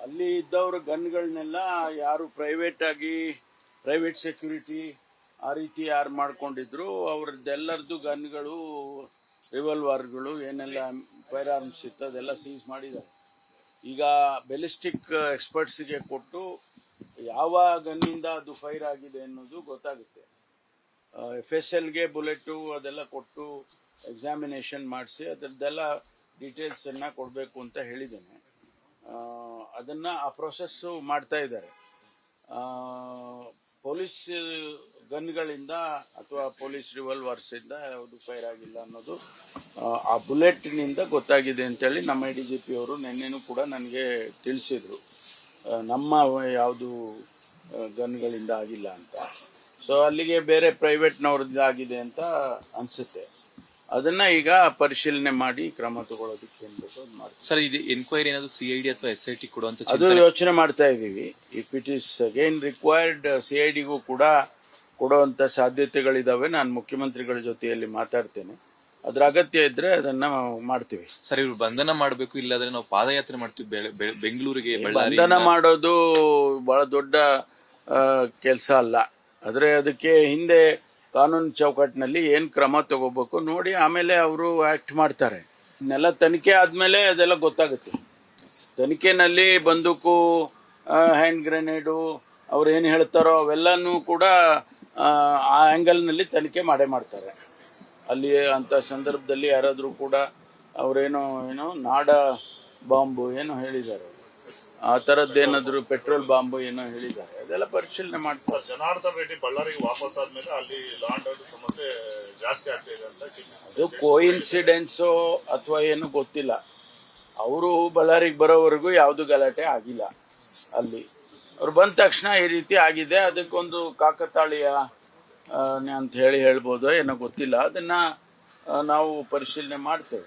ಅಲ್ಲಿ ಇದ್ದವ್ರ ಗನ್ಗಳನ್ನೆಲ್ಲ ಯಾರು private security ಆ ರೀತಿ ಯಾರು ಮಾಡ್ಕೊಂಡಿದ್ರು ಅವ್ರದ್ದೆಲ್ಲರದ್ದು ಗನ್ಗಳು, ರಿವಾಲ್ವರ್ಗಳು ಏನೆಲ್ಲ ಫೈರ್ ಆರ್ಮ್ಸ್ ಇತ್ತು ಅದೆಲ್ಲ ಸೀಸ್ ಮಾಡಿದ್ದಾರೆ. ಈಗ ಬೆಲಿಸ್ಟಿಕ್ ಎಕ್ಸ್ಪರ್ಟ್ಸ್ಗೆ ಕೊಟ್ಟು ಯಾವ ಗನ್ನಿಂದ ಅದು ಫೈರ್ ಆಗಿದೆ ಅನ್ನೋದು ಗೊತ್ತಾಗುತ್ತೆ. FSLಗೆ ಬುಲೆಟು ಅದೆಲ್ಲ ಕೊಟ್ಟು ಎಕ್ಸಾಮಿನೇಷನ್ ಮಾಡಿಸಿ ಅದರದ್ದೆಲ್ಲ ಡೀಟೇಲ್ಸನ್ನು ಕೊಡಬೇಕು ಅಂತ ಹೇಳಿದ್ದೇನೆ. ಅದನ್ನು ಆ ಪ್ರೊಸೆಸ್ಸು ಮಾಡ್ತಾ ಇದ್ದಾರೆ. ಪೊಲೀಸ್ ಗನ್ಗಳಿಂದ ಅಥವಾ ಪೊಲೀಸ್ ರಿವಾಲ್ವರ್ಸಿಂದ ಯಾವುದು ಫೈರ್ ಆಗಿಲ್ಲ ಅನ್ನೋದು ಆ ಬುಲೆಟ್ನಿಂದ ಗೊತ್ತಾಗಿದೆ ಅಂತೇಳಿ ನಮ್ಮ ADGP ಅವರು ನಿನ್ನೆನೂ ಕೂಡ ನನಗೆ ತಿಳಿಸಿದರು. ನಮ್ಮ ಯಾವುದು ಗನ್ಗಳಿಂದ ಆಗಿಲ್ಲ ಅಂತ. ಸೊ ಅಲ್ಲಿಗೆ ಬೇರೆ ಪ್ರೈವೇಟ್ನವ್ರದ್ದು ಆಗಿದೆ ಅಂತ ಅನಿಸುತ್ತೆ. ಅದನ್ನ ಈಗ ಪರಿಶೀಲನೆ ಮಾಡಿ ಕ್ರಮ ತಗೊಳ್ಳೋದಕ್ಕೆ ಮಾಡ್ತೀವಿ. ಸರ್, ಇದು ಎನ್ಕ್ವೈರಿ ಏನಾದ್ರು CID ಅಥವಾ SIT ಕೊಡುವಂತ ಅದು ಯೋಚನೆ ಮಾಡ್ತಾ ಇದ್ದೀವಿ. If it is again required CIDಗೂ ಕೂಡ ಕೊಡುವಂತ ಸಾಧ್ಯತೆಗಳಿದಾವೆ. ನಾನು ಮುಖ್ಯಮಂತ್ರಿಗಳ ಜೊತೆಯಲ್ಲಿ ಮಾತಾಡ್ತೇನೆ. ಅದ್ರ ಅಗತ್ಯ ಇದ್ರೆ ಅದನ್ನ ಮಾಡ್ತೀವಿ. ಸರ್, ಇವ್ರು ಬಂಧನ ಮಾಡಬೇಕು, ಇಲ್ಲಾಂದ್ರೆ ನಾವು ಪಾದಯಾತ್ರೆ ಮಾಡ್ತೀವಿ ಬೆಂಗಳೂರಿಗೆ. ಬಂಧನ ಮಾಡೋದು ಬಹಳ ದೊಡ್ಡ ಕೆಲಸ ಅಲ್ಲ. ಆದ್ರೆ ಅದಕ್ಕೆ ಹಿಂದೆ ಕಾನೂನು ಚೌಕಟ್ಟಿನಲ್ಲಿ ಏನ್ ಕ್ರಮ ತಗೋಬೇಕು ನೋಡಿ ಆಮೇಲೆ ಅವರು ಆಕ್ಟ್ ಮಾಡ್ತಾರೆ. ನೆಲ ತನಿಖೆ ಆದ್ಮೇಲೆ ಅದೆಲ್ಲ ಗೊತ್ತಾಗುತ್ತೆ. ತನಿಖೆನಲ್ಲಿ ಬಂದೂಕು, ಹ್ಯಾಂಡ್ ಗ್ರೆನೇಡು ಅವ್ರು ಏನು ಹೇಳ್ತಾರೋ ಅವೆಲ್ಲನೂ ಕೂಡ ಆ ಆಂಗಲ್ನಲ್ಲಿ ತನಿಖೆ ಮಾಡ್ತಾರೆ. ಅಲ್ಲಿ ಅಂತ ಸಂದರ್ಭದಲ್ಲಿ ಯಾರಾದರೂ ಕೂಡ ಅವರೇನೋ ನಾಡ ಬಾಂಬು ಏನೋ ಹೇಳಿದ್ದಾರೆ, ಆ ಥರದ್ದೇನಾದ್ರು ಪೆಟ್ರೋಲ್ ಬಾಂಬು ಏನೋ ಹೇಳಿದ್ದಾರೆ, ಅದೆಲ್ಲ ಪರಿಶೀಲನೆ ಮಾಡ್ತಾರೆ. ಜನಾರ್ದನ್ ರೆಡ್ಡಿ ಬಳ್ಳಾರಿಗೆ ವಾಪಸ್ ಆದ್ಮೇಲೆ ಅಲ್ಲಿ ಲಾ ಅಂಡ್ ಆರ್ಡರ್ ಸಮಸ್ಯೆ ಜಾಸ್ತಿ ಆಗ್ತಿದೆ ಅಂತ. ಅದು ಕೋಇನ್ಸಿಡೆನ್ಸು ಅಥವಾ ಏನು ಗೊತ್ತಿಲ್ಲ. ಅವರು ಬಳ್ಳಾರಿಗೆ ಬರೋವರೆಗೂ ಯಾವುದು ಗಲಾಟೆ ಆಗಿಲ್ಲ. ಅಲ್ಲಿ ಅವ್ರು ಬಂದ ತಕ್ಷಣ ಈ ರೀತಿ ಆಗಿದೆ. ಅದಕ್ಕೊಂದು ಕಾಕತಾಳೀಯ ಅಂತ ಹೇಳ್ಬೋದು, ಏನೋ ಗೊತ್ತಿಲ್ಲ. ಅದನ್ನ ನಾವು ಪರಿಶೀಲನೆ ಮಾಡ್ತೇವೆ.